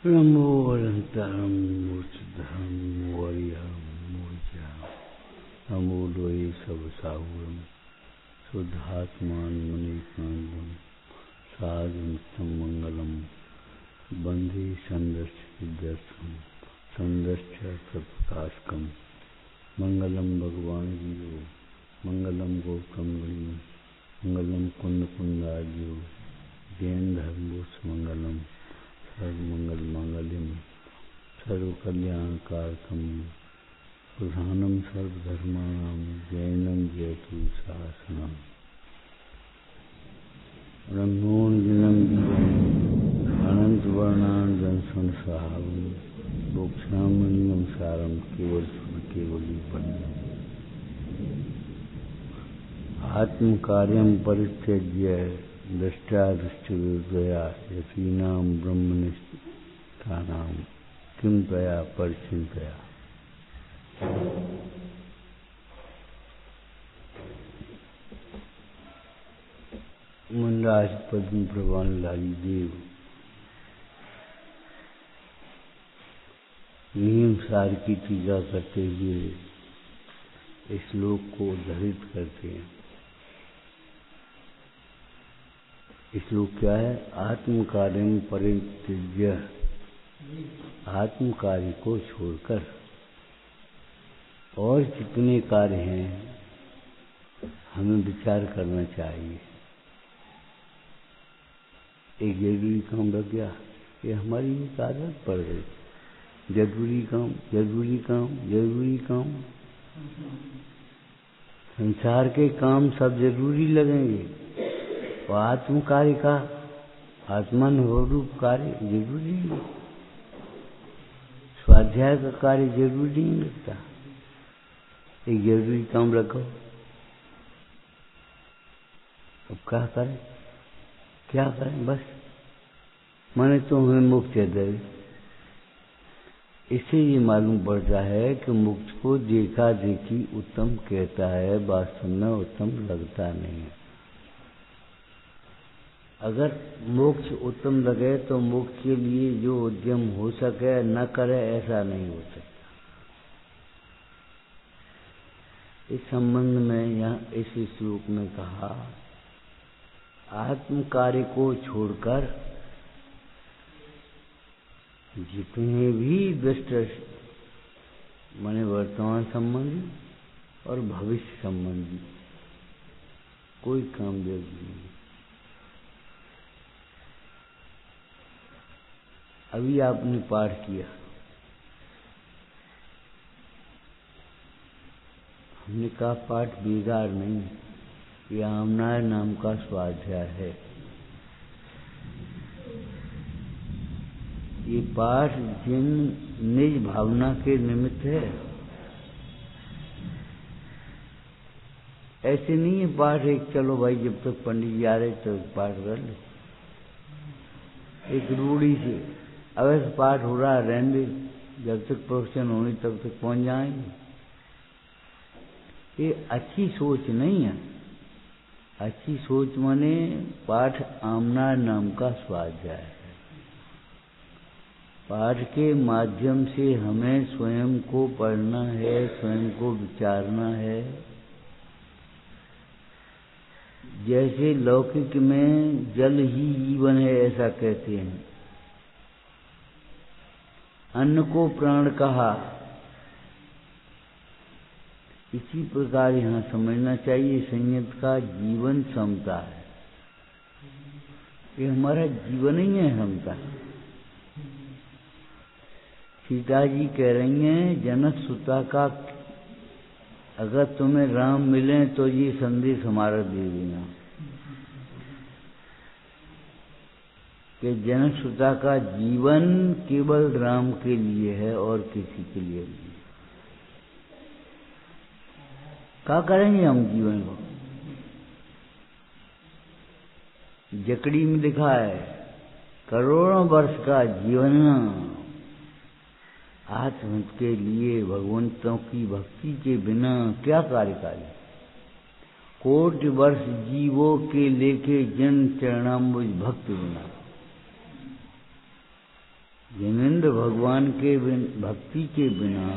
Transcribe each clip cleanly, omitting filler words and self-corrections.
नमो अनंतरम मूर्धम वरियम मूर्जा नमो लोये सब साहुरम शुद्धात्मान मुनिकांडम साधुतम मंगलम बंधे संदर्शम संदर्श प्रकाशकम मंगलम भगवान जीव मंगलम गौतम गणियों मंगलम कुंद कुंदाजियो जैन धर्मोस मंगलम सर्वमंगल मांगल्यम सर्व कल्याणकारकम प्रधानम सर्वधर्माणाम जैनम जयतु शासनम ब्रह्मोन्दिनम अनंत वर्णान जन संसारम मोक्षामन्यम सारम केवल केवली बन्यम आत्म कार्यम परित्यज्य दृष्टा दृष्टि विरुद्धया यतीनाम ब्रह्मनिष्ठानाम किम तया परिचिंतया। मुंडाज पद्म प्रवान लाली देव नियम सार की टीका करते हुए इस श्लोक को उद्धृत करते हैं। श्लोक क्या है? आत्म कार्यम परित्यज्य, आत्म कार्य को छोड़कर और जितने कार्य हैं हमें विचार करना चाहिए। एक जरूरी काम रह गया, ये हमारी एक आदत पड़ गई, जरूरी काम जरूरी काम जरूरी काम। संसार के काम सब जरूरी लगेंगे और आत्म कार्य का आत्मानुभव कार्य जरूरी नहीं। स्वाध्याय का कार्य जरूरी नहीं लगता। एक जरूरी काम रखो, अब क्या करें क्या करें, बस माने तो हमें मुक्त दे। इससे ये मालूम पड़ता है कि मुक्त को देखा देखी उत्तम कहता है, वास्तव में उत्तम लगता नहीं है। अगर मोक्ष उत्तम लगे तो मोक्ष के लिए जो उद्यम हो सके न करे, ऐसा नहीं हो सकता। इस संबंध में यहाँ इस श्लोक में कहा, आत्म कार्य को छोड़कर जितने भी दुष्ट माने वर्तमान संबंधी और भविष्य संबंधी कोई काम जरूरी नहीं। अभी आपने पाठ किया, हमने कहा पाठ बेकार नहीं, ये आमनाय नाम का स्वाध्याय है। ये पाठ जिन निज भावना के निमित्त है, ऐसे नहीं है पाठ एक चलो भाई जब तक पंडित जी आ रहे तो पाठ कर लो, एक रूढ़ी से अब ऐसा पाठ हो रहा है, रहने जब तक प्रोफेशन होनी तब तक पहुंच जाएंगे। ये अच्छी सोच नहीं है। अच्छी सोच माने पाठ आमना नाम का स्वाध्याय है। पाठ के माध्यम से हमें स्वयं को पढ़ना है, स्वयं को विचारना है। जैसे लौकिक में जल ही जीवन है ऐसा कहते हैं, अन्न को प्राण कहा, इसी प्रकार यहाँ समझना चाहिए संयत का जीवन क्षमता है। ये हमारा जीवन ही है क्षमता। सीता जी कह रही हैं जनक सुता का, अगर तुम्हें राम मिले तो ये संदेश हमारा दे देना कि जनक सुता का जीवन केवल राम के लिए है और किसी के लिए नहीं। क्या करेंगे हम जीवन को? जकड़ी में लिखा है करोड़ों वर्ष का जीवन आत्महित के लिए भगवंतों की भक्ति के बिना क्या कार्यकारी। कोटि वर्ष जीवों के लेके जन चरणाम्बुज भक्त बिना। जिनेंद्र भगवान के भक्ति के बिना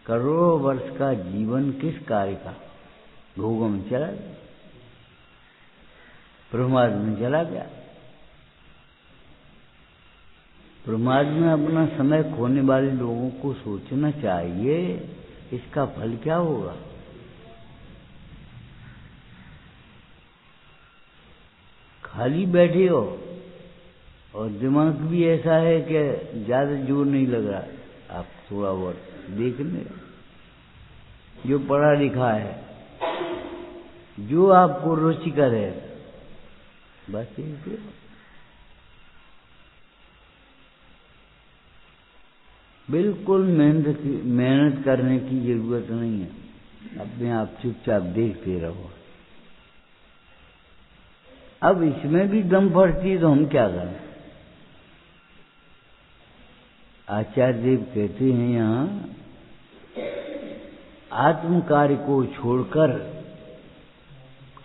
करोड़ों वर्ष का जीवन किस कार्य का? भोगों में चला गया, प्रमाद में चला गया। प्रमाद में अपना समय खोने वाले लोगों को सोचना चाहिए इसका फल क्या होगा। खाली बैठे हो और दिमाग भी ऐसा है कि ज्यादा जोर नहीं लग रहा। आप थोड़ा बहुत देखने, जो पढ़ा लिखा है, जो आपको रुचिकर है, बस ये बिल्कुल मेहनत करने की जरूरत नहीं है। अपने आप चुपचाप देखते रहो। अब इसमें भी दम पड़ती है तो हम क्या करें? आचार्य देव कहते हैं यहाँ, आत्म कार्य को छोड़कर,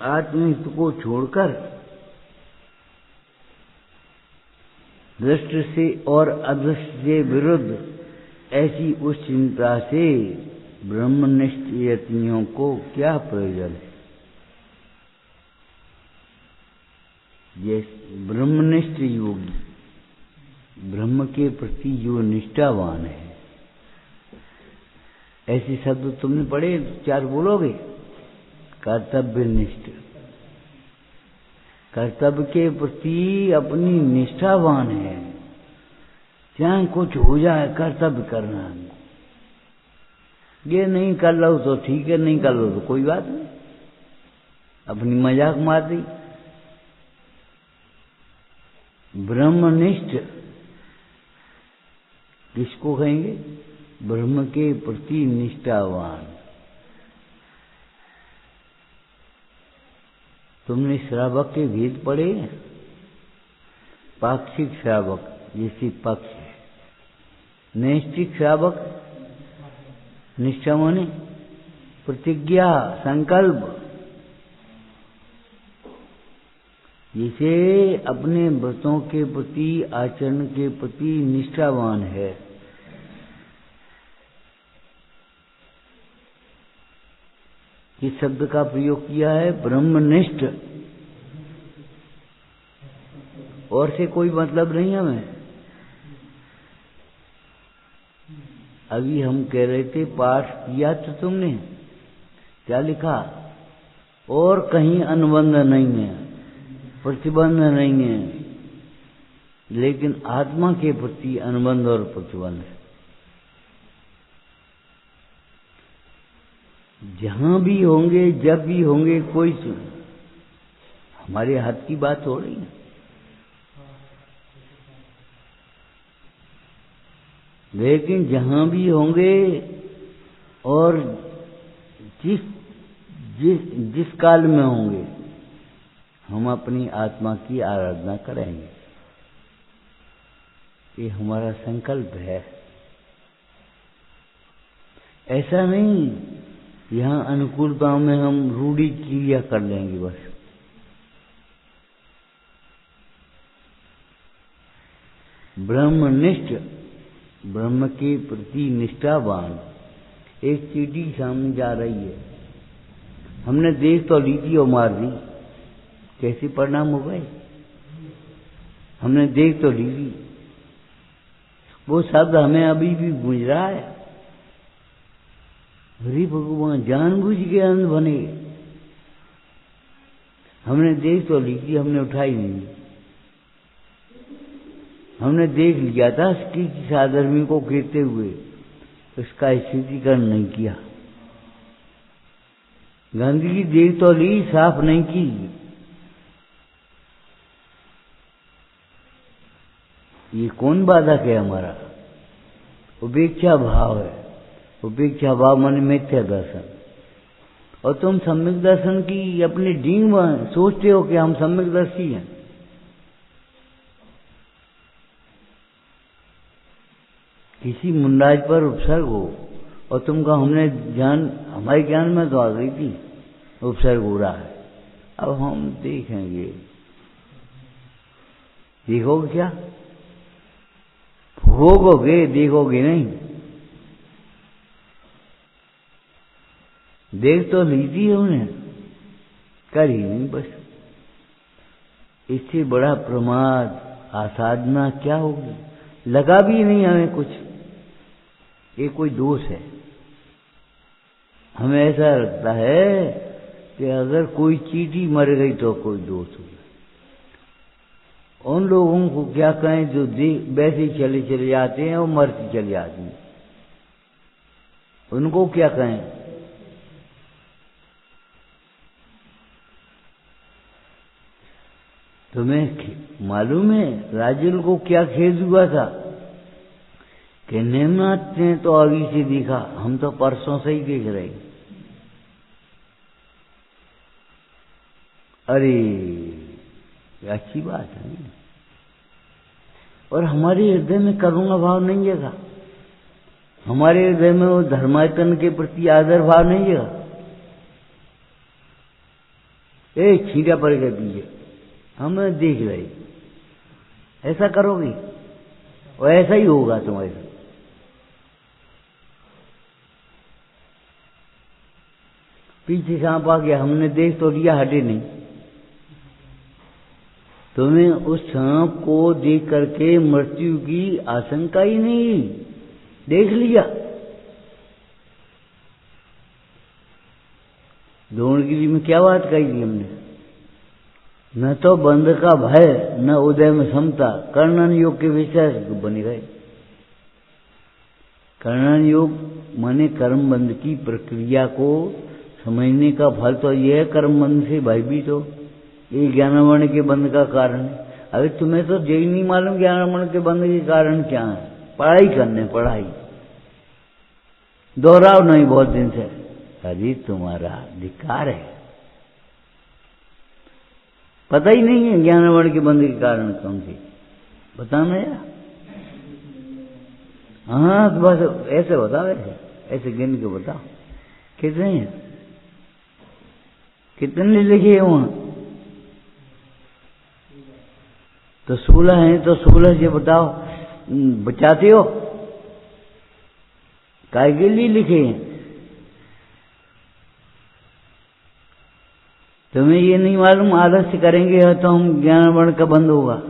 आत्महित को छोड़कर दृष्ट से और अदृष्ट से विरुद्ध ऐसी उस चिंता से ब्रह्मनिष्ठ यतियों को क्या प्रयोजन है? ये ब्रह्मनिष्ठ योगी, ब्रह्म के प्रति जो निष्ठावान है, ऐसे शब्द तुमने पढ़े, चार बोलोगे। कर्तव्यनिष्ठ, कर्तव्य के प्रति अपनी निष्ठावान है, चाहे कुछ हो जाए कर्तव्य करना। ये नहीं कर लो तो ठीक है, नहीं कर लो तो कोई बात नहीं, अपनी मजाक मार दी। ब्रह्मनिष्ठ किसको कहेंगे? ब्रह्म के प्रति निष्ठावान। तुमने श्रावक के भेद पढ़े? पाक्षिक श्रावक जैसे पक्ष है, नैष्ठिक श्रावक निष्ठा माने प्रतिज्ञा, संकल्प, जिसे अपने व्रतों के प्रति, आचरण के प्रति निष्ठावान है। इस शब्द का प्रयोग किया है ब्रह्मनिष्ठ, और से कोई मतलब नहीं हमें। अभी हम कह रहे थे, पाठ किया तो तुमने, क्या लिखा? और कहीं अनुबंध नहीं है, प्रतिबंध नहीं है, लेकिन आत्मा के प्रति अनुबंध और प्रतिबंध है। जहां भी होंगे, जब भी होंगे, कोई हमारे हाथ की बात हो रही है। लेकिन जहां भी होंगे और जिस काल में होंगे, हम अपनी आत्मा की आराधना करेंगे। ये हमारा संकल्प है। ऐसा नहीं यहाँ अनुकूलताओं में हम रूढ़ी क्रिया कर लेंगे बस। ब्रह्मनिष्ठ, ब्रह्म के प्रति निष्ठावान। एक चींटी सामने जा रही है, हमने देख तो ली थी और मार दी, कैसे परिणाम हो गए? हमने देख तो ली थी, वो शब्द हमें अभी भी गूंज रहा है, हरि भगवान जानबूझ के अंध बने। हमने देख तो ली थी, हमने उठाई नहीं। हमने देख लिया था उसकी साधर्मी को गिरते हुए, उसका स्थितिकरण नहीं किया। गंदगी देख तो ली, साफ नहीं की। ये कौन बाधक है? हमारा उपेक्षा भाव है। उपेक्षा भाव माने मिथ्या दर्शन। और तुम सम्यक दर्शन की अपनी डींग सोचते हो कि हम सम्यकदर्शी हैं। किसी मुंडाज पर उपसर्ग हो और तुम कहो हमने ज्ञान, हमारे ज्ञान में तो आ गई थी, उपसर्ग हो रहा है, अब हम देखेंगे। देखोगे क्या? भोगोगे, देखोगे नहीं। देख तो ली थी हमने, कर ही नहीं बस। इससे बड़ा प्रमाद आसाधना क्या होगी? लगा भी नहीं हमें कुछ, ये कोई दोष है। हमें ऐसा लगता है कि अगर कोई चींटी मर गई तो कोई दोष होगा। उन लोगों को क्या कहें जो वैसे ही चले जाते हैं और मरती चली जाती हैं, उनको क्या कहें? तुम्हें मालूम है राजुल को क्या खेद हुआ था कि नेमनाथ ने तो अभी से देखा, हम तो परसों से ही देख रहे। अरे अच्छी बात है। और हमारे हृदय में करुणा भाव नहीं जगा, हमारे हृदय में वो धर्मायतन के प्रति आदर भाव नहीं जगा। एक छींटा पड़ गया पीछे, हम देख रहे। ऐसा करोगे और ऐसा ही होगा तुम्हारे साथ। पीछे सांप आ गया, हमने देख तो लिया, हटे नहीं। तुम्हें उस सांप को देख करके मृत्यु की आशंका ही नहीं, देख लिया। द्रोणगिरी में क्या बात कही थी हमने? न तो बंध का भय, न उदय में समता, कर्णन योग के विषय बने गए। कर्णन योग माने कर्म बंध की प्रक्रिया को समझने का फल तो यह है, कर्म बंध से भयभीत हो, ये ज्ञानवर्ण के बंध का कारण है। अभी तुम्हें तो यही नहीं मालूम ज्ञानवर्ण के बंध के कारण क्या है। पढ़ाई करने, पढ़ाई दोहराओ नहीं बहुत दिन से। अरे तुम्हारा धिक्कार है, पता ही नहीं है ज्ञानवर्ण के बंध के कारण कौन सी, बताना यार। हाँ तो बस ऐसे बताओ, ऐसे गिन के बताओ कितने हैं, कितने लिखे हैं वहां? तो 16 हैं, तो 16 से बताओ। बचाते हो काय के लिए लिखे हैं? तुम्हें ये नहीं मालूम आलस्य करेंगे तो हम ज्ञानवर्ण का बंद होगा।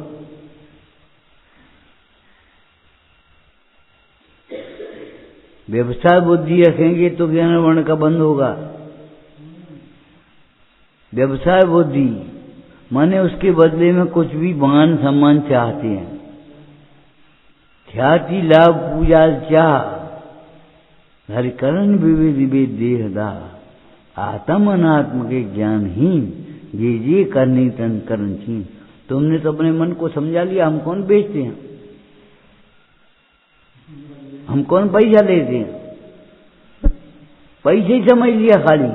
व्यवसाय बुद्धि रखेंगे तो ज्ञानवर्ण का बंद होगा। व्यवसाय बुद्धि माने उसके बदले में कुछ भी मान सम्मान चाहते हैं, ख्याति लाभ पूजा चाह, हरिकरण विविध विवेद देहदा, आत्म अनात्म के ज्ञानहीन, ये करनी तन करण छीन। तुमने तो अपने मन को समझा लिया, हम कौन बेचते हैं, हम कौन पैसा लेते हैं, पैसे ही समझ लिया खाली।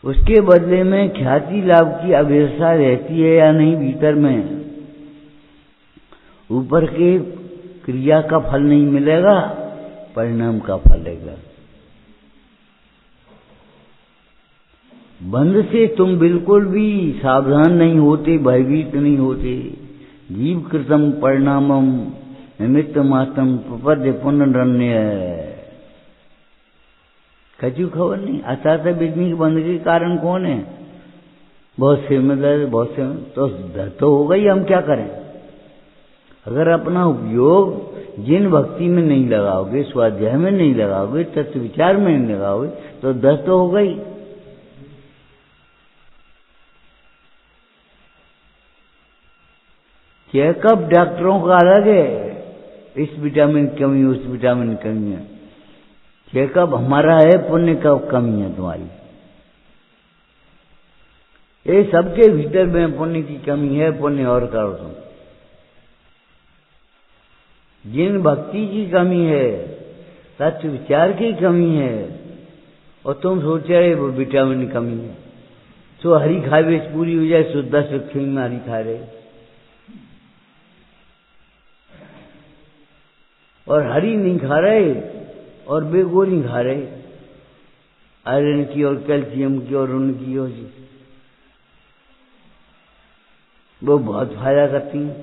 उसके बदले में ख्याति लाभ की अभिलाषा रहती है या नहीं भीतर में, ऊपर के क्रिया का फल नहीं मिलेगा, परिणाम का फल लेगा। बंध से तुम बिल्कुल भी सावधान नहीं होते, भयभीत नहीं होते। जीव कृतम परिणामम निमित्त मात्रम प्रपद्य पुनरन्य, कचू खबर नहीं। अचात बिजनी के बंध के कारण कौन है? बहुत से मतलब बहुत से तो हो गई, हम क्या करें? अगर अपना उपयोग जिन भक्ति में नहीं लगाओगे, स्वाध्याय में नहीं लगाओगे, तत्व विचार में नहीं लगाओगे, तो 10 तो हो गई। चेकअप डॉक्टरों का अलग है, इस विटामिन की कमी, उस विटामिन की कमी है। चेकअप हमारा है, पुण्य का कमी है तुम्हारी। ये सबके भीतर में पुण्य की कमी है, पुण्य और करो तुम। जिन भक्ति की कमी है, सत्य विचार की कमी है, और तुम सोच रहे वो विटामिन की कमी है, तो हरी खावे पूरी हो जाए, सो 10 लक्ष्मी में हरी खा रहे, और हरी नहीं खा रहे और बेगो नहीं खा रहे, आयरन की और कैल्शियम की और उनकी और जी, वो बहुत फायदा करती हैं।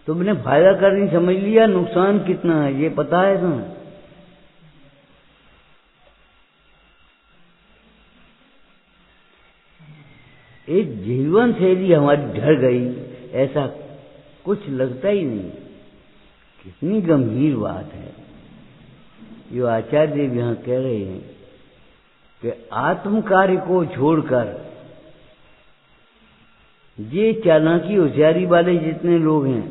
तुमने फायदा करनी समझ लिया, नुकसान कितना है ये पता है तुम्हें? एक जीवन शैली हमारी ढल गई, ऐसा कुछ लगता ही नहीं। कितनी गंभीर बात है जो आचार्य देव यहां कह रहे हैं कि आत्म कार्य को छोड़कर ये चालाकी होशियारी वाले जितने लोग हैं,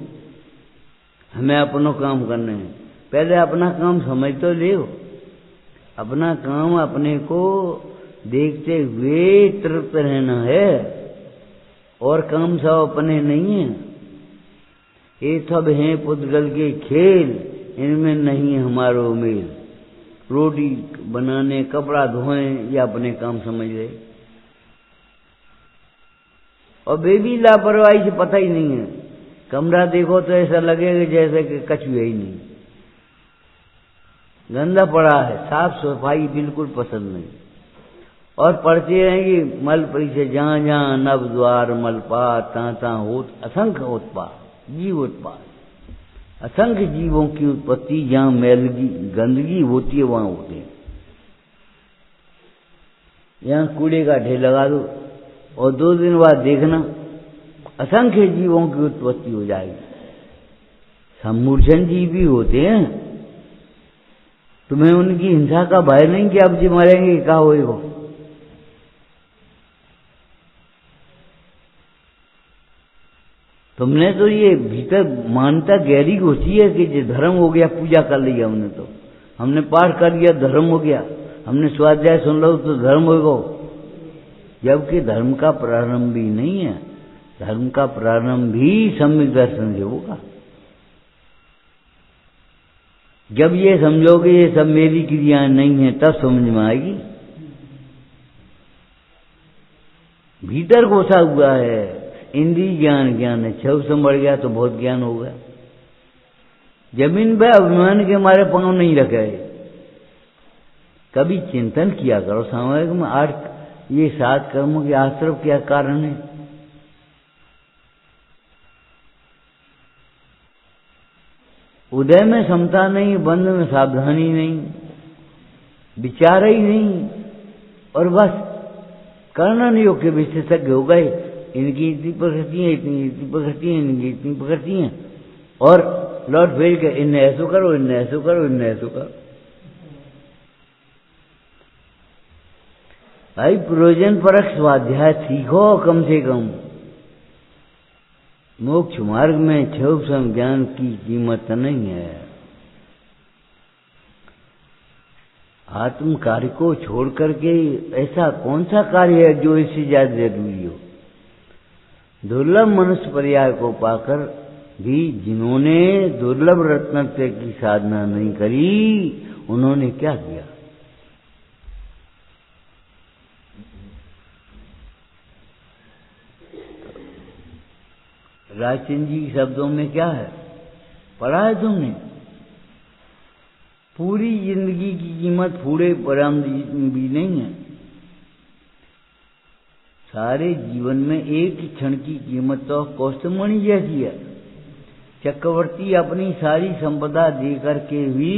हमें अपना काम करना है। पहले अपना काम समझ तो ले, अपना काम अपने को देखते हुए तृप्त रहना है, और काम सब अपने नहीं है। ये सब हैं पुद्गल के खेल, इनमें नहीं हमारो मेल। रोटी बनाने, कपड़ा धोएं, या अपने काम समझ ले, और वे भी लापरवाही से पता ही नहीं है। कमरा देखो तो ऐसा लगेगा जैसे कि कछु है ही नहीं, गंदा पड़ा है, साफ सफाई बिल्कुल पसंद नहीं। और पढ़ते हैं कि मल परी से जहाँ जहाँ नव द्वार मलपात, तहाँ तहाँ होत असंख्य उत्पात, जीव उत्पात। असंख्य जीवों की उत्पत्ति जहाँ मैल की गंदगी होती है वहां होते हैं। यहाँ कूड़े का ढेर लगा दो और 2 दिन बाद देखना असंख्य जीवों की उत्पत्ति हो जाएगी। सब मूर्छन जीव भी होते हैं। तुम्हें उनकी हिंसा का भय नहीं कि अब जी मरेंगे, क्या होएगा? तुमने तो ये भीतर मानता गहरी होती है कि जो धर्म हो गया, पूजा कर लिया हमने, तो हमने पाठ कर लिया, धर्म हो गया, हमने स्वाध्याय सुन लो तो धर्म होगा। जबकि धर्म का प्रारंभ भी नहीं है। धर्म का प्रारंभ भी सम्यक दर्शन से होगा। जब ये समझोगे ये सब मेरी क्रियाएं नहीं है, तब समझ में आएगी। भीतर घुसा हुआ है इंद्रिय ज्ञान, ज्ञान है। 6 से बढ़ गया तो बहुत ज्ञान हो गया। जमीन पे अभिमान के मारे पांव नहीं रखे। कभी चिंतन किया करो सामूहिक में 8 ये 7 कर्मों के आश्रम क्या कारण है? उदय में समता नहीं, बंध में सावधानी नहीं, विचार ही नहीं, और बस कर्णन योग के विशेषज्ञ हो गए। इनकी इतनी प्रकृति है, इतनी प्रकृति है, इनकी इतनी प्रकृति है, और लौट फेर के इन्हें ऐसो करो, इन्हें ऐसो करो, इन्हें ऐसो करो। भाई प्रयोजन परक स्वाध्याय सीखो कम से कम। मोक्ष मार्ग में क्षोभ ज्ञान की कीमत नहीं है। आत्म कार्य को छोड़ करके ऐसा कौन सा कार्य है जो इससे ज्यादा जरूरी हो? दुर्लभ मनुष्य पर्याय को पाकर भी जिन्होंने दुर्लभ रत्नत्व की साधना नहीं करी, उन्होंने क्या किया? राजचंद जी के शब्दों में क्या है, पढ़ा है तुमने? पूरी जिंदगी की कीमत फूड़े पराम भी नहीं है। सारे जीवन में एक क्षण की कीमत तो कौस्तुभमणि जैसी है। चक्रवर्ती अपनी सारी संपदा देकर के भी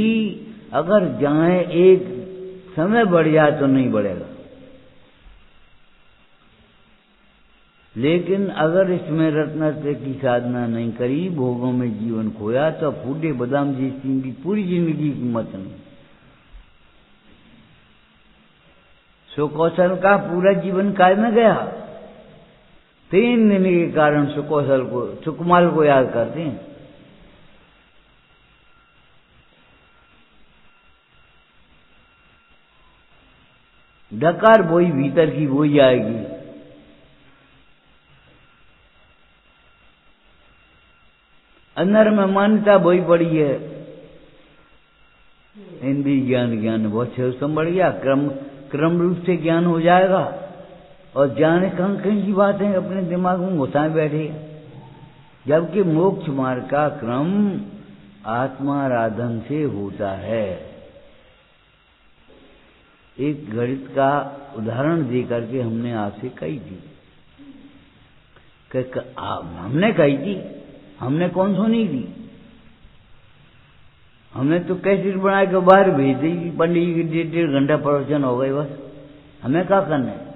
अगर जाए एक समय बढ़ जाए तो नहीं बढ़ेगा, लेकिन अगर इसमें रत्नत्व की साधना नहीं करी, भोगों में जीवन खोया, तो फूटे बादाम जैसी की पूरी जिंदगी की कीमत नहीं। सुकौशल का पूरा जीवन काय में गया। 3 दिन के कारण सुकौशल को, सुकुमार को याद करते हैं। डकार बोई भीतर की बोई आएगी। अंदर में मान्यता बोई पड़ी है। हिंदी ज्ञान, ज्ञान बहुत बढ़ गया, क्रम रूप से ज्ञान हो जाएगा, और जाने कहीं की बातें अपने दिमाग में घुसाए बैठे। जबकि मोक्ष मार्ग का क्रम आत्माराधन से होता है। एक गणित का उदाहरण देकर के हमने आपसे कही थी, हमने कही थी हमने कौन सुनी थी? हमने तो कैसेट बना के बाहर भेज दी, पंडित जी की 1.5 घंटा प्रवचन हो गए, बस। हमें क्या करना है?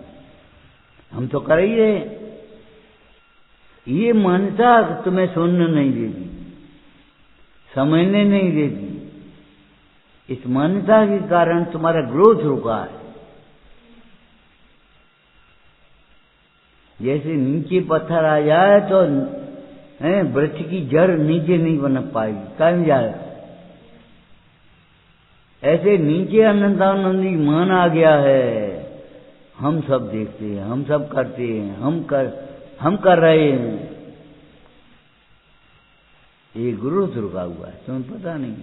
हम तो कर ही रहे। ये मान्यता तुम्हें सुनने नहीं देती, समझने नहीं देती। इस मान्यता के कारण तुम्हारा ग्रोथ रुका है। जैसे नीचे पत्थर आ जाए तो वृक्ष की जड़ नीचे नहीं बन पाएगी, कहीं जाए। ऐसे नीचे अनंतानंदी मान आ गया है। हम सब देखते हैं, हम सब करते हैं, हम कर रहे हैं। ये गुरु रुका हुआ है, तुम्हें पता नहीं।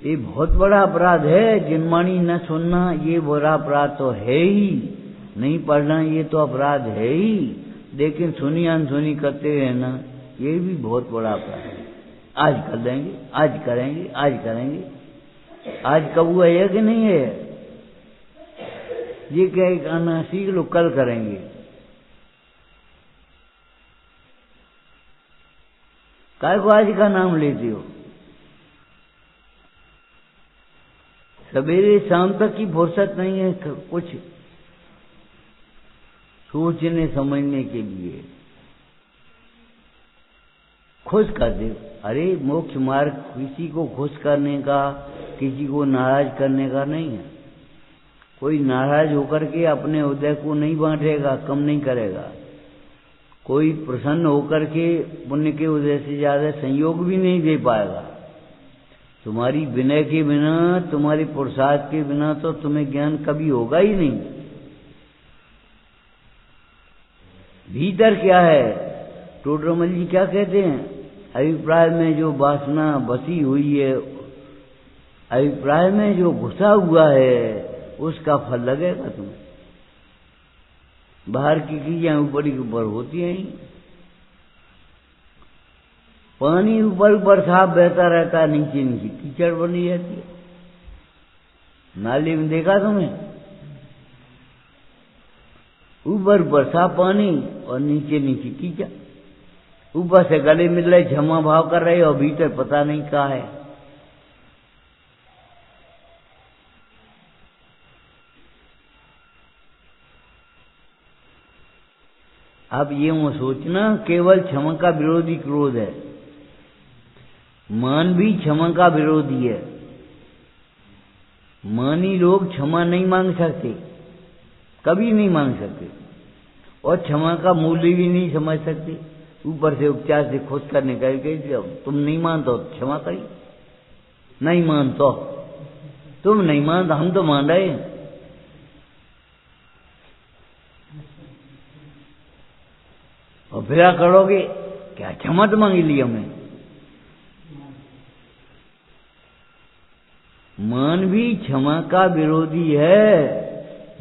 ये बहुत बड़ा अपराध है। जिनवाणी न सुनना ये बड़ा अपराध तो है ही। नहीं पढ़ना ये तो अपराध है ही, लेकिन सुनी अनसुनी करते रहना ये भी बहुत बड़ा अपराध है। आज कर देंगे, आज करेंगे, आज करेंगे। आज कब हुआ है कि नहीं है? ये क्या कहना, सीख लो, कल करेंगे। काय को आज का नाम लेते हो? सवेरे शाम तक की फुर्सत नहीं है कुछ सोचने समझने के लिए। खुश कर दे। अरे मोक्ष मार्ग किसी को खुश करने का, किसी को नाराज करने का नहीं है। कोई नाराज होकर के अपने उदय को नहीं बांटेगा, कम नहीं करेगा। कोई प्रसन्न होकर के पुण्य के उदय से ज्यादा संयोग भी नहीं दे पाएगा। तुम्हारी विनय के बिना, तुम्हारी पुरुषार्थ के बिना तो तुम्हें ज्ञान कभी होगा ही नहीं। भीतर क्या है? टोडरमल जी क्या कहते हैं? अभिप्राय में जो वासना बसी हुई है, अभिप्राय में जो घुसा हुआ है, उसका फल लगेगा तुम्हें। बाहर की चीजें ऊपर ही ऊपर होती हैं। पानी ऊपर ऊपर साफ बहता रहता है, नीचे नीचे कीचड़ बनी रहती है। नाली में देखा तुमने? ऊपर ऊपर साफ पानी और नीचे नीचे कीचड़। ऊपर से गले मिल रहे, क्षमा भाव कर रहे, और भीतर पता नहीं क्या है। अब ये वो सोचना, केवल क्षमा का विरोधी क्रोध है। मान भी क्षमा का विरोधी है। मानी लोग क्षमा नहीं मांग सकते, कभी नहीं मांग सकते, और क्षमा का मूल्य भी नहीं समझ सकते। ऊपर से उपचार से खुश करने का तुम नहीं मानते हो क्षमा करी, नहीं मानते तुम नहीं मानते, हम तो मान रहे हैं। और फिर क्या करोगे? क्या क्षमा तो मांगी ली हमने। मान भी क्षमा का विरोधी है,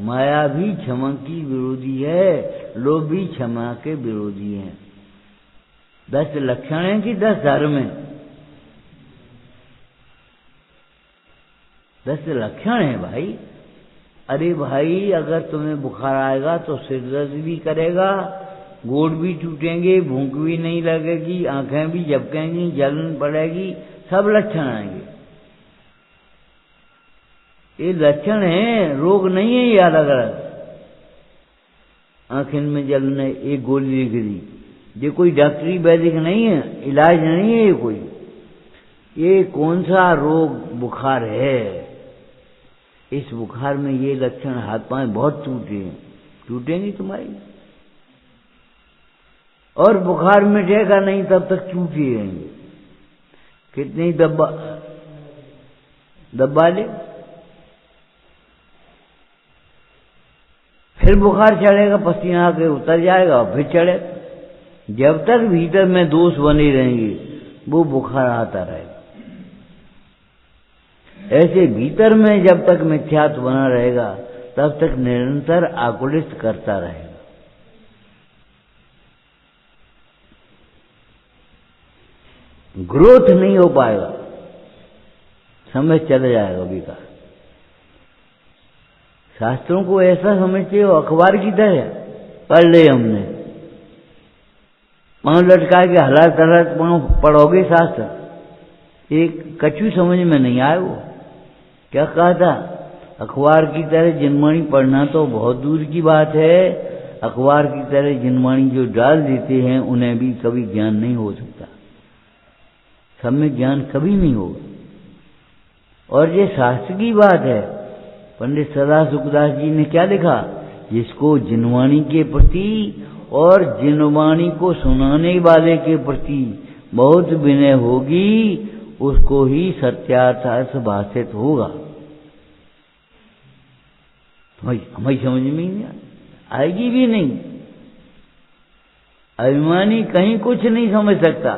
माया भी क्षमा की विरोधी है, लोभ भी क्षमा के विरोधी है। 10 लक्षण हैं कि 10 धर्म हैं? 10 लक्षण है भाई। अरे भाई, अगर तुम्हें बुखार आएगा तो सिर दर्द भी करेगा, गोड़ भी टूटेंगे, भूख भी नहीं लगेगी, आंखें भी झपकेंगी, जलन पड़ेगी, सब लक्षण आएंगे। ये लक्षण है, रोग नहीं है ये अलग अलग। आंखें में जलन है, एक गोली लिख दी, ये कोई डॉक्टरी वैदिक नहीं है, इलाज नहीं है ये कोई। ये कौन सा रोग बुखार है? इस बुखार में ये लक्षण, हाथ पांव बहुत टूटे, टूटेंगे तुम्हारी, और बुखार मिटेगा नहीं तब तक टूटे रहेंगे। कितनी दबा ले, फिर बुखार चढ़ेगा, पसीना आके उतर जाएगा, फिर चढ़े। जब तक भीतर में दोष बने रहेंगे वो बुखार आता रहेगा। ऐसे भीतर में जब तक मिथ्यात्व बना रहेगा तब तक निरंतर आकुलित करता रहेगा। ग्रोथ नहीं हो पाएगा, समय चला जाएगा, विकास शास्त्रों को ऐसा समझते हो अखबार की तरह पढ़ ले हमने, पांव लटका के हलात तलात पांव पढ़ोगे शास्त्र, एक कछु समझ में नहीं आया। वो क्या कहा था, अखबार की तरह जिनवाणी पढ़ना तो बहुत दूर की बात है, अखबार की तरह जिनवाणी जो डाल देते हैं उन्हें भी कभी ज्ञान नहीं हो सकता, सब में ज्ञान कभी नहीं होगा। और ये शास्त्र की बात है। पंडित सदा सुखदास जी ने क्या लिखा, जिसको जिनवाणी के प्रति और जिनवाणी को सुनाने वाले के प्रति बहुत विनय होगी, उसको ही सत्यार्थ भाषित होगा। हमें समझ में नहीं आएगी भी नहीं। अभिमानी कहीं कुछ नहीं समझ सकता।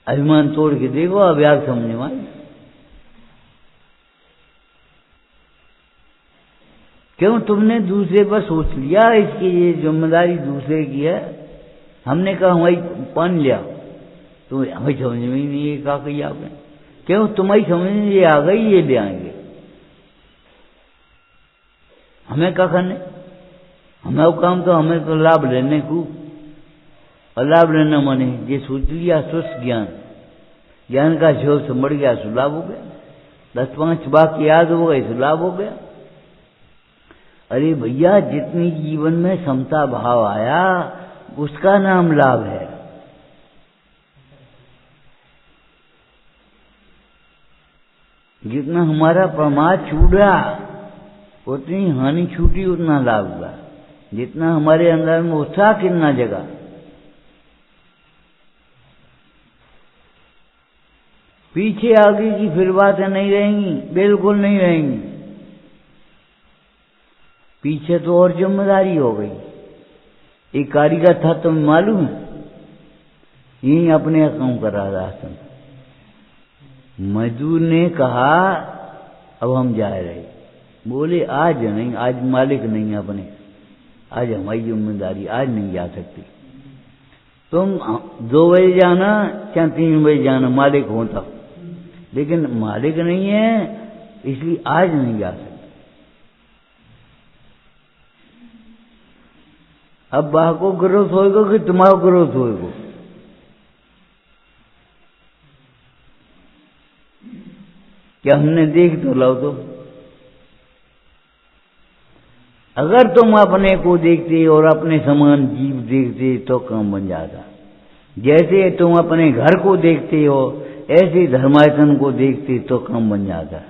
अभिमान तोड़ के देखो, अब याद समझने वाले। क्यों तुमने दूसरे पर सोच लिया, इसकी ये जिम्मेदारी दूसरे की है। हमने कहा हमारी पान लिया, तो हमें समझ में ही नहीं ये कहा कही आपने। क्यों तुम्हारी समझ में ये आ गई, ये ले आएंगे, हमें क्या करने, हमें वो काम तो हमें तो लाभ लेने को, और लाभ लेना माने ये सोच लिया सुस्त ज्ञान, ज्ञान का झोल से मर गया सो लाभ हो गया, 10-5 वाक्य याद हो गए सो लाभ हो गया। अरे भैया जितनी जीवन में समता भाव आया उसका नाम लाभ है। जितना हमारा प्रमाद छूट रहा उतनी हानि छूटी, उतना लाभ हुआ। जितना हमारे अंदर में उत्साह कितना जगह, पीछे आगे की फिर बातें नहीं रहेंगी, बिल्कुल नहीं रहेंगी। पीछे तो और जिम्मेदारी हो गई। एक कारीगर था, तुम्हें मालूम है, यही अपने काम कर रहा रास्ते में। मजदूर ने कहा अब हम जा रहे, बोले आज नहीं, आज मालिक नहीं है अपने, आज हमारी जिम्मेदारी, आज नहीं जा सकती। तुम 2 बजे जाना चाहे 3 बजे जाना, मालिक होता, लेकिन मालिक नहीं है इसलिए आज नहीं जा सकते। अब बाह को ग्रोथ होएगा कि तुम्हारा ग्रोथ होएगा? क्या हमने देख तो लो, तो अगर तुम अपने को देखते और अपने समान जीव देखते तो काम बन जाता। जैसे तुम अपने घर को देखते हो ऐसे धर्मायतन को देखते तो काम बन जाता।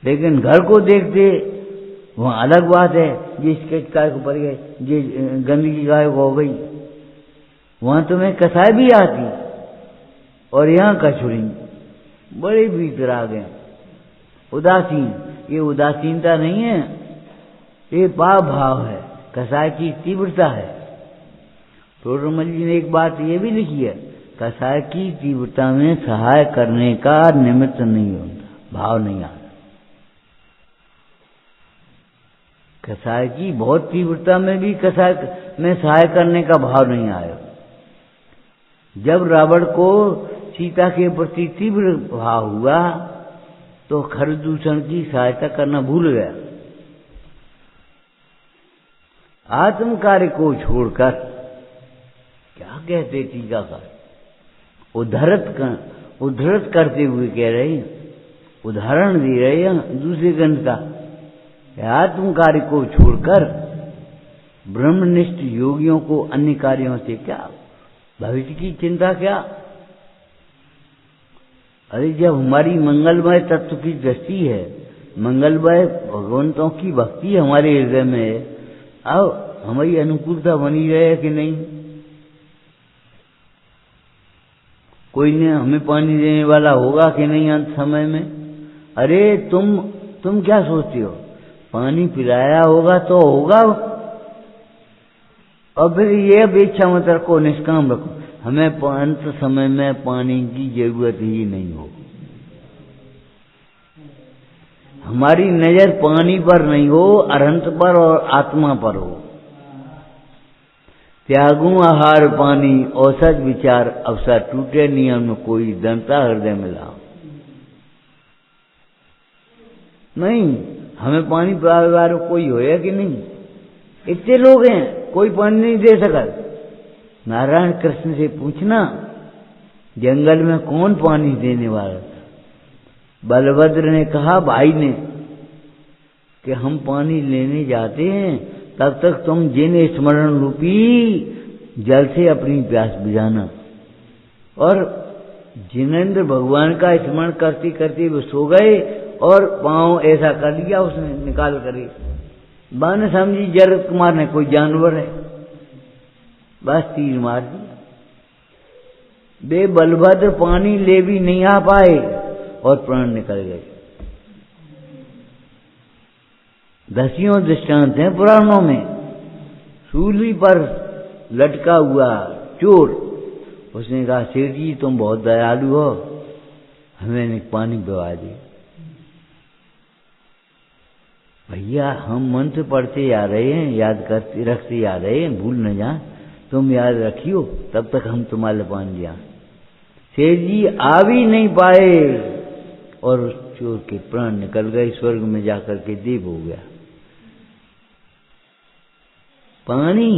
लेकिन घर को देखते वहां अलग बात है, जिसके काय को पड़ गए, जिस गंदगी गाय हो गई, वहां तुम्हें कसाई भी आती और यहाँ कचुरी, बड़े भीतर आ गए। उदासीन, ये उदासीनता नहीं है, ये पाप भाव है, कसाई की तीव्रता है। टोडरमल जी ने एक बात ये भी लिखी है, कसाई की तीव्रता में सहाय करने का निमित्त नहीं होता, भाव नहीं आता। कसाई की बहुत तीव्रता में भी कसाई में सहाय करने का भाव नहीं आया। जब रावण को सीता के प्रति तीव्र भाव हुआ तो खरदूषण की सहायता करना भूल गया। आत्म कार्य को छोड़कर क्या कहते टीकाकार, उद्धृत करते हुए कह रहे, उदाहरण दे रहे हैं दूसरे ग्रंथ का, आत्म कार्य को छोड़कर ब्रह्मनिष्ठ योगियों को अन्य कार्यों से क्या, भविष्य की चिंता क्या। अरे जब हमारी मंगलमय तत्व की दृष्टि है, मंगलमय भगवंतों की भक्ति हमारे हृदय में है, अब हमारी अनुकूलता बनी रहे कि नहीं। कोई ने हमें पानी देने वाला होगा कि नहीं अंत समय में। अरे तुम क्या सोचते हो, पानी पिलाया होगा तो होगा, और फिर ये अपेक्षा मत रखो, निष्काम रखो, हमें अंत समय में पानी की जरूरत ही नहीं हो। हमारी नजर पानी पर नहीं हो, अरहंत पर और आत्मा पर हो। त्यागू आहार पानी, औसत विचार, अवसर टूटे नियम में कोई दंता हृदय में लाओ। नहीं, हमें पानी पिलाने वाला कोई होया कि नहीं? इतने लोग हैं, कोई पानी नहीं दे सका। नारायण कृष्ण से पूछना जंगल में कौन पानी देने वाला था? बलभद्र ने कहा भाई ने कि हम पानी लेने जाते हैं, तब तक तुम जिन स्मरण रूपी जल से अपनी प्यास बुझाना। और जिनेंद्र भगवान का स्मरण करते करते वो सो गए और पांव ऐसा कर लिया उसने निकाल कर। बाने समझी जरत कुमार ने कोई जानवर है, बस तीर मार दिया। वे बलभद्र पानी ले भी नहीं आ पाए और प्राण निकल गए। दसियों दृष्टांत हैं पुराणों में। सूली पर लटका हुआ चोर, उसने कहा सेठ जी तुम बहुत दयालु हो, हमें पानी पिला दे। भैया हम मंत्र पढ़ते आ रहे हैं, याद करते रखते आ रहे हैं, भूल न जा, तुम याद रखियो, तब तक हम तुम्हारे पानी लिया। सेठ जी आ भी नहीं पाए और उस चोर के प्राण निकल गए, स्वर्ग में जाकर के देव हो गया। पानी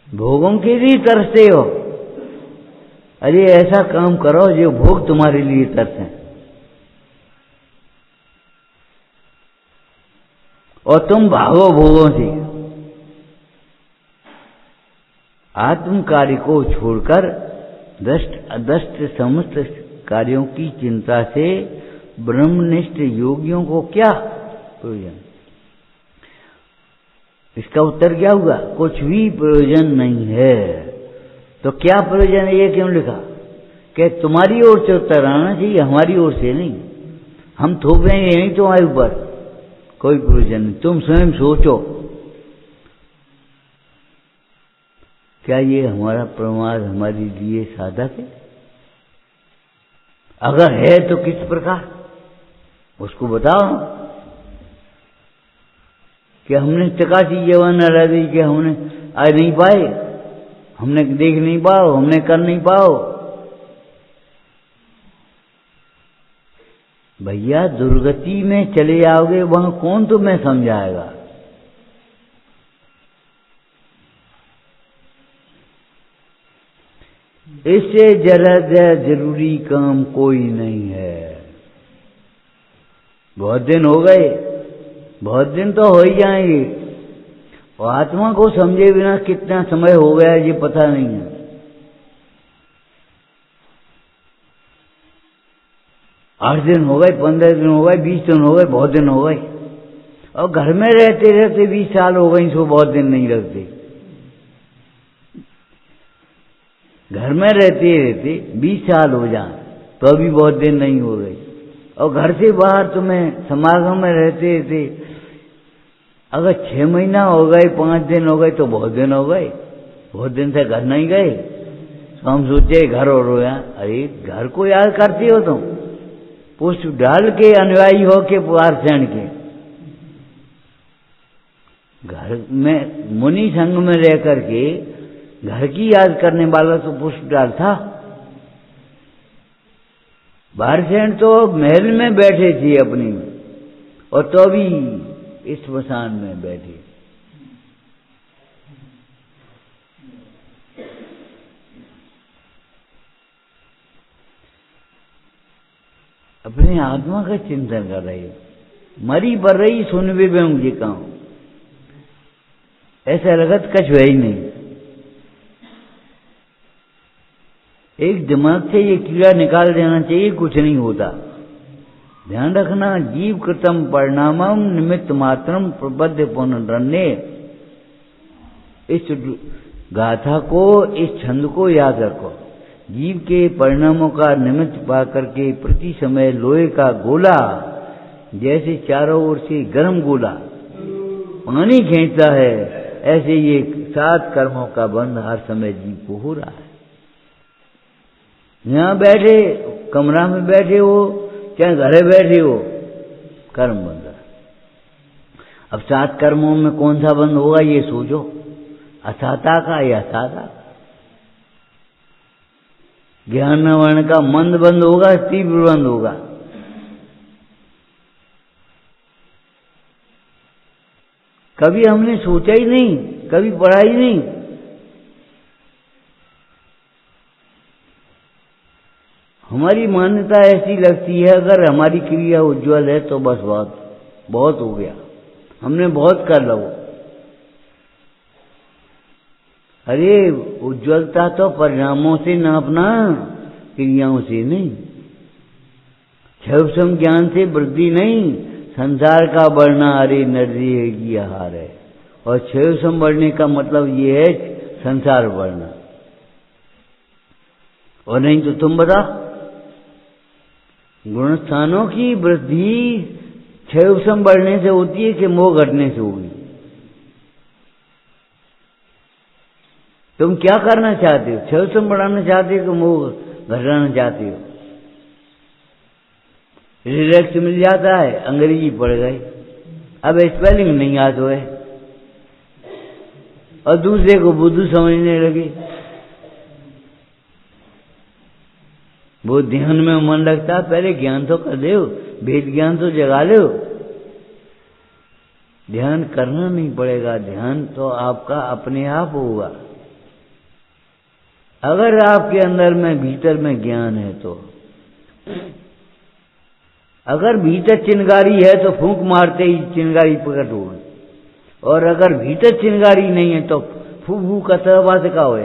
भोगों के लिए तरसते हो, अरे ऐसा काम करो जो भोग तुम्हारे लिए तरसे और तुम भागो भोगों से। आत्म कार्य को छोड़कर दृष्ट अदृष्ट समस्त कार्यों की चिंता से ब्रह्मनिष्ठ योगियों को क्या प्रयोजन? इसका उत्तर क्या हुआ? कुछ भी प्रयोजन नहीं है। तो क्या प्रयोजन है? ये क्यों लिखा कि तुम्हारी ओर से उत्तर आना चाहिए, हमारी ओर से नहीं। हम थोप रहे हैं यही तुम्हारे ऊपर, कोई प्रयोजन नहीं। तुम स्वयं सोचो, क्या ये हमारा प्रमाद हमारे लिए साधक है? अगर है तो किस प्रकार, उसको बताओ। कि हमने चकासी जवान रह दी कि हमने आ नहीं पाए, हमने देख नहीं पाओ, हमने कर नहीं पाओ। भैया दुर्गति में चले जाओगे, वहां कौन तुम्हें समझाएगा? इससे जरूरी काम कोई नहीं है। बहुत दिन हो गए, बहुत दिन तो हो ही जाएंगे, और आत्मा को समझे बिना कितना समय हो गया ये पता नहीं है। आठ दिन हो गए, 15 दिन हो गए, 20 दिन हो गए, बहुत दिन हो गए। और घर में रहते रहते 20 साल हो गए, इसको बहुत दिन नहीं लगते। घर में रहते रहते 20 साल हो जाए तो अभी बहुत दिन नहीं हो गए। और घर से बाहर तुम्हें समागम में रहते रहते अगर 6 महीना हो गए, 5 दिन हो गए तो बहुत दिन हो गए। बहुत दिन से घर नहीं गए तो हम सोचे घर और रोया। अरे घर को याद करते हो तुम, पुष्प डाल के अनुयायी हो के पार्षण के। घर में मुनि संग में रह करके घर की याद करने वाला तो पुष्प डाल था। पार्षण तो महल में बैठे थे अपनी, और तो भी इस स्मशान में बैठे। अपने आत्मा का चिंतन कर रही हो, मरी बर रही सुनवे में मुझे कहूं, ऐसा लगत कछ है ही नहीं। एक दिमाग से ये कीड़ा निकाल देना चाहिए, कुछ नहीं होता। ध्यान रखना, जीव कृतम परिणामम निमित्त मात्रम प्रबद्ध पुनरन्य। इस गाथा को, इस छंद को याद रखो। जीव के परिणामों का निमित्त पा करके प्रति समय लोहे का गोला, जैसे चारों ओर से गर्म गोला पानी खींचता है, ऐसे ये 7 कर्मों का बंध हर समय जीव को हो रहा है। यहां बैठे, कमरा में बैठे हो, चाहे घरे बैठे हो, कर्म बंध रहा। अब 7 कर्मों में कौन सा बंद होगा ये सोचो, असाता का या साता? ज्ञान वर्ण का मंद बंद होगा, तीव्र बंद होगा। कभी हमने सोचा ही नहीं, कभी पढ़ा ही नहीं। हमारी मान्यता ऐसी लगती है, अगर हमारी क्रिया उज्जवल है तो बस बहुत हो गया, हमने बहुत कर लो। अरे उज्ज्वलता तो परिणामों से नापना, क्रियाओं से नहीं। क्षयसम ज्ञान से वृद्धि नहीं, संसार का बढ़ना अरे नरदेह की आहार है। और क्षयसम बढ़ने का मतलब ये है संसार बढ़ना, और नहीं तो तुम बता, गुणस्थानों की वृद्धि क्षयसम बढ़ने से होती है कि मोह घटने से होगी? तुम क्या करना चाहते हो? क्षयसम बढ़ाना चाहते हो कि मोह घटाना चाहते हो? रिलैक्स मिल जाता है, अंग्रेजी पढ़ गए, अब स्पेलिंग नहीं याद हुए और दूसरे को बुद्धू समझने लगे। वो ध्यान में मन लगता, पहले ज्ञान तो कर दो, वेद ज्ञान तो जगा लो। ध्यान करना नहीं पड़ेगा, ध्यान तो आपका अपने आप होगा अगर आपके अंदर में भीतर में ज्ञान है तो। अगर भीतर चिंगारी है तो फूंक मारते ही चिंगारी प्रकट होगी, और अगर भीतर चिंगारी नहीं है तो फू फू का तरह का हो,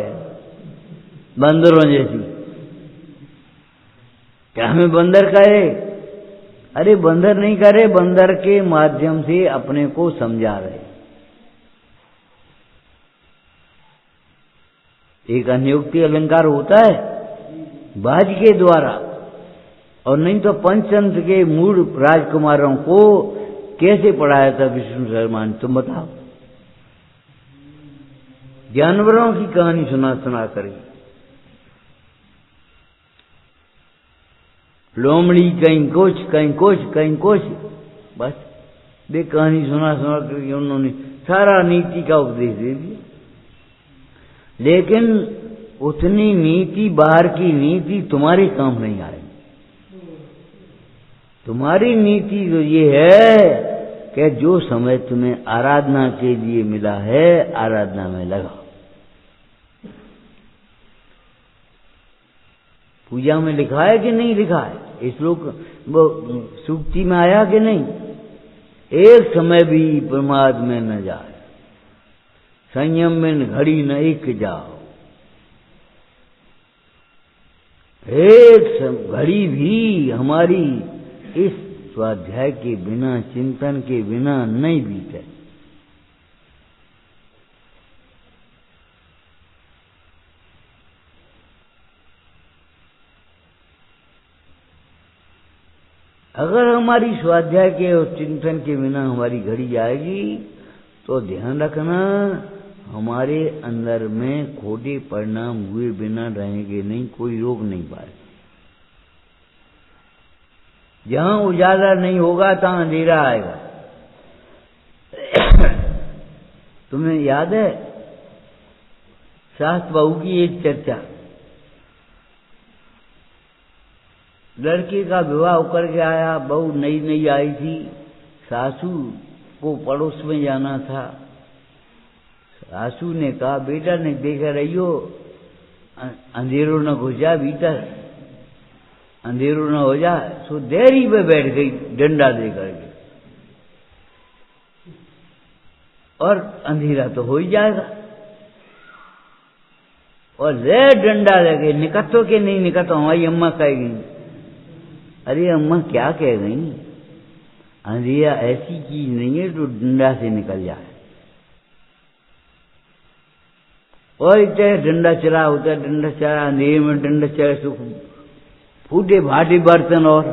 बंदरों जैसी। क्या हमें बंदर कहे? अरे बंदर नहीं करे, बंदर के माध्यम से अपने को समझा रहे। एक अन्योक्ति अलंकार होता है बाज के द्वारा, और नहीं तो पंचतंत्र के मूल राजकुमारों को कैसे पढ़ाया था विष्णु शर्मा ने, तुम बताओ। जानवरों की कहानी सुना करी, लोमड़ी कहीं कुछ, बस वे कहानी सुना करके उन्होंने सारा नीति का उपदेश दे दिया। लेकिन उतनी नीति, बाहर की नीति तुम्हारे काम नहीं आएगी। तुम्हारी नीति तो ये है कि जो समय तुम्हें आराधना के लिए मिला है, आराधना में लगाओ। पूजा में लिखा है कि नहीं लिखा है? इस श्लोक वो सूक्ति में आया कि नहीं? एक समय भी प्रमाद में न जाए, संयम में घड़ी न एक जाओ। एक घड़ी भी हमारी इस स्वाध्याय के बिना, चिंतन के बिना नहीं बीते। अगर हमारी स्वाध्याय के और चिंतन के बिना हमारी घड़ी जाएगी तो ध्यान रखना, हमारे अंदर में खोटे परिणाम हुए बिना रहेंगे नहीं, कोई रोक नहीं पाएगा। जहां उजाला नहीं होगा तहां अंधेरा आएगा। तुम्हें याद है सास बहू की एक चर्चा? लड़के का विवाह होकर के आया, बहू नई नई आई थी, सासू को पड़ोस में जाना था। सासू ने कहा, बेटा ने देखा रहियो, अंधेरों न घुस जा भीतर, अंधेरों न हो जाए। सो देरी पे बैठ गई डंडा दे करके, और अंधेरा तो हो ही जाएगा। और ले डंडा लगे, निकतो के नहीं निकतो, हमारी अम्मा कहेगी। अरे अम्मा क्या कह गई? अंधेरा ऐसी चीज नहीं है जो डंडा से निकल जाए। और इतने डंडा चला होता है, डंडा चला, अंधेरे में डंडा चला, सुख फूटे भाटे बर्तन। और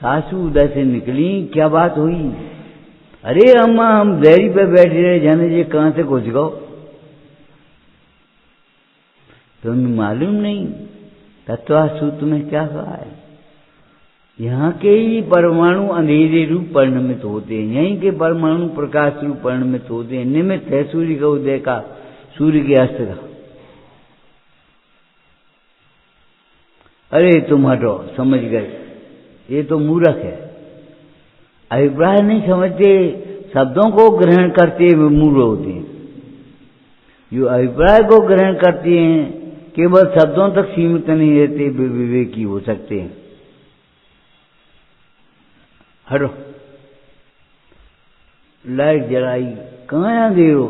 सासू उधर से निकली, क्या बात हुई? अरे अम्मा हम देरी पे बैठे रहे, जाने जी कहां से घुस गो। तुम्हें मालूम नहीं तत्वासूत्र में क्या कहा है? यहाँ के ही परमाणु अंधेरे रूप परिणमित होते हैं, यहीं के परमाणु प्रकाश रूप परिणमित होते हैं। निमित्त है सूर्य का उदय का, सूर्य के अस्त का। अरे तुम हटो, समझ गए, ये तो मूर्ख है, अभिप्राय नहीं समझते। शब्दों को ग्रहण करते हुए मूढ़ होते हैं, जो अभिप्राय को ग्रहण करते हैं केवल शब्दों तक सीमित नहीं रहते, वे विवेकी हो सकते हैं। हटो, लाइट जलाई, कहाँ अंधेर हो?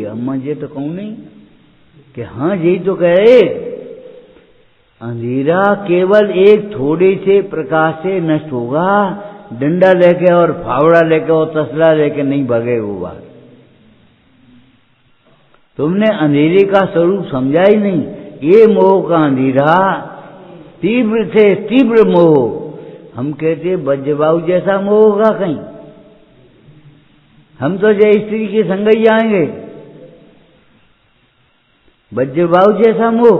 अम्मा जी तो कहूँ नहीं कि हाँ यही तो कहे, अंधेरा केवल एक थोड़े से प्रकाश से नष्ट होगा, डंडा लेके और फावड़ा लेके और तसला लेके नहीं भगे वो बात। तुमने अंधेरे का स्वरूप समझा ही नहीं। ये मोह का अंधेरा तीव्र से तीव्र मोह, हम कहते बज्रबाहु जैसा मोह होगा कहीं, हम तो जय स्त्री के संग ही जाएंगे। बज्रबाहु जैसा मोह,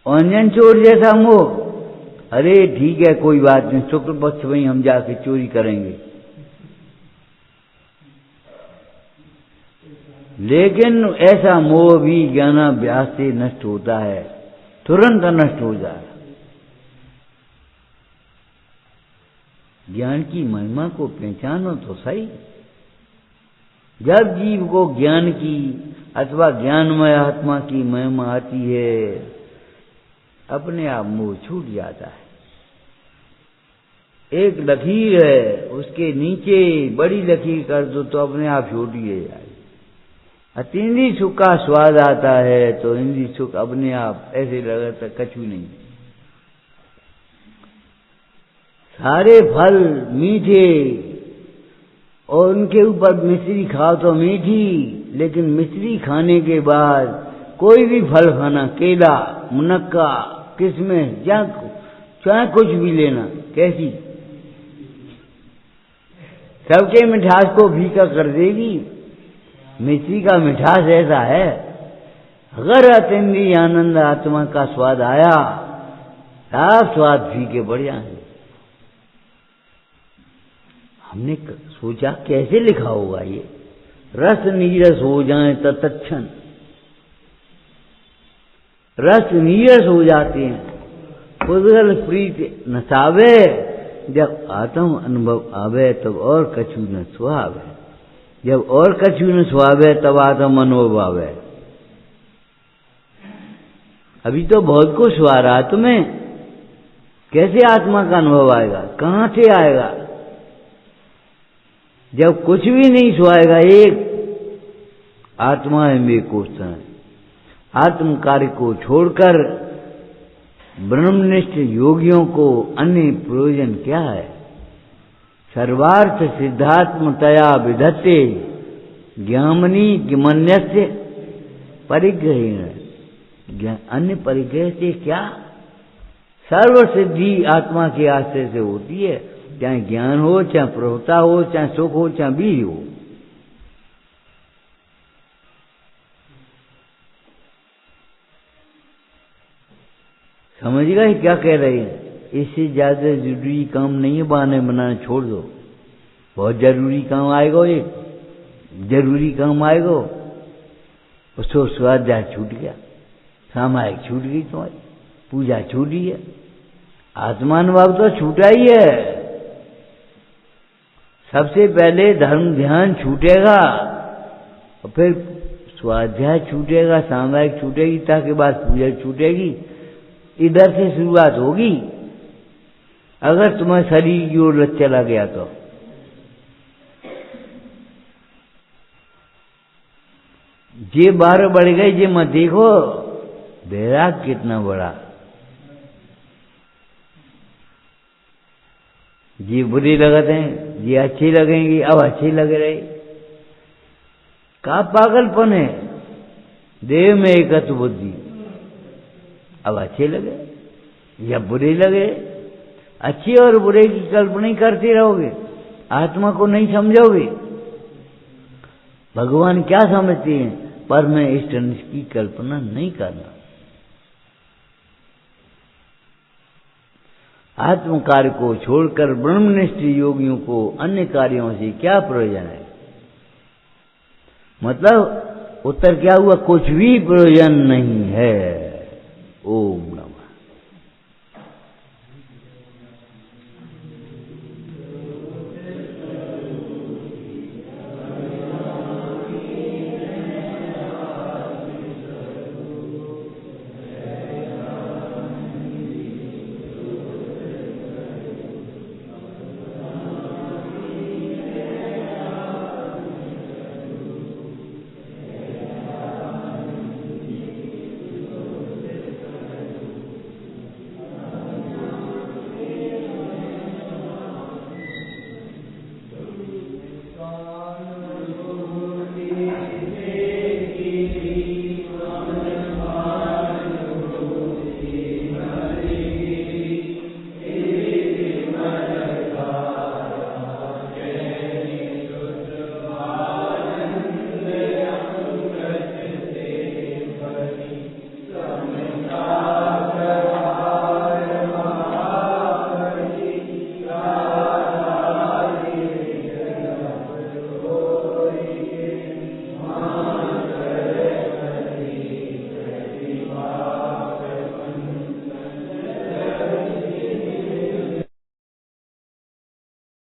अंजन चोर जैसा मोह, अरे ठीक है कोई बात नहीं, शुक्ल पक्ष में हम जाके चोरी करेंगे, लेकिन ऐसा मोह भी ज्ञानाभ्यास से नष्ट होता है, तुरंत नष्ट हो जाए। ज्ञान की महिमा को पहचानो तो सही। जब जीव को ज्ञान की अथवा ज्ञानमय आत्मा की महिमा आती है, अपने आप मोह छूट जाता है। एक लकीर है, उसके नीचे बड़ी लकीर कर दो तो अपने आप छोटी हो जाएगी। इंद्रिय सुख का स्वाद आता है तो इंद्रिय सुख अपने आप ऐसे लगता कछु नहीं। सारे फल मीठे और उनके ऊपर मिश्री खाओ तो मीठी, लेकिन मिश्री खाने के बाद कोई भी फल खाना, केला, मुनक्का, किशमिश, चाहे कुछ भी लेना, कैसी सबके मिठास को फीका कर देगी। मिश्री का मिठास ऐसा है, अगर अतीन्द्रिय आनंद आत्मा का स्वाद आया, सब स्वाद फीके पड़ जाएंगे। हमने सोचा कैसे लिखा होगा ये, रस नीरस हो जाए तत्क्षण, रस नीरस हो जाते हैं। पुद्गल प्रीत नसावे, जब आत्म अनुभव आवे तब और कछु न सुहावे, जब और कछु न सुहावे तब आत्म अनुभव आवे। अभी तो बहुत कुछ हुआ रहा तुम्हें, कैसे आत्मा का अनुभव आएगा, कहां से आएगा? जब कुछ भी नहीं सुहाएगा, एक आत्मा है में कोष्ठन, आत्म कार्य को छोड़कर ब्रह्मनिष्ठ योगियों को अन्य प्रयोजन क्या है? सर्वार्थ सिद्धात्मतया विधत्ते ज्ञामनी किमन्यस्य परिग्रहेण, अन्य परिग्रह से क्या? सर्व सिद्धि आत्मा के आश्रय से होती है, चाहे ज्ञान हो, चाहे प्रभुता हो, चाहे सुख हो, चाहे बीज हो। समझ गए क्या कह रहे हैं? इससे ज्यादा जरूरी काम नहीं है, बहाने बनाना छोड़ दो। बहुत जरूरी काम आएगा, एक जरूरी काम आएगा, उसको स्वाध्याय छूट गया, सामायिक छूट गई, तुम्हारी पूजा छूटी है, आत्मानुभाव तो छूटा ही है। सबसे पहले धर्म ध्यान छूटेगा और फिर स्वाध्याय छूटेगा, सामायिक छूटेगी, ताकि बाद पूजा छूटेगी। इधर से शुरुआत होगी। अगर तुम्हारे शरीर की ओर चला गया तो ये 12 बढ़ गए, ये मत देखो बैराग कितना बड़ा। ये बुरे लगते हैं, ये अच्छे लगेंगे, अब अच्छे लग रहे। का पागलपन है, देह में एकत्व बुद्धि, अब अच्छे लगे या बुरे लगे। अच्छे और बुरे की कल्पना ही करते रहोगे, आत्मा को नहीं समझोगे। भगवान क्या समझते हैं? पर मैं इष्ट अनिष्ट की कल्पना नहीं करना। आत्म कार्य को छोड़कर ब्रह्मनिष्ठ योगियों को अन्य कार्यों से क्या प्रयोजन है? मतलब उत्तर क्या हुआ? कुछ भी प्रयोजन नहीं है। ओम।